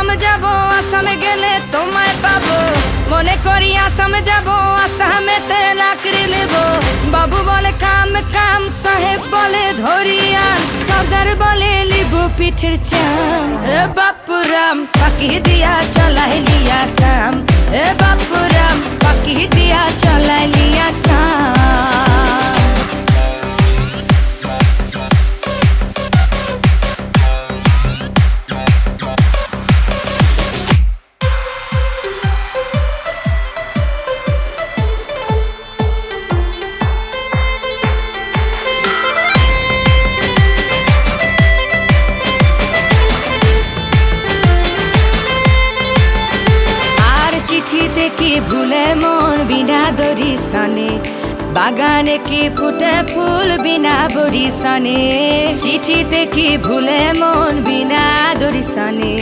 আসাম যাব, আসামে গেলে তোমায় পাবো। মনে করি আসামে যাব, আসামেতে লাকড়ি নেব। বাবু বলে কাম কাম, সাহেব বলে ধরিয়ান, সর্দার বলে লিবু পিঠের চাম। এ বাপুরাম পাকি দিয়া চলাই লিয়া সাম, এ বাপুরাম পাকি দিয়া চলাই লিয়া সাম। চিঠিতে কি ভুলে মন বিনা দরিশনে, বাগানে কি ফুটে ফুল বিনা বরিশনে। চিঠিতে কি ভুলে মন বিনা দরিশনে।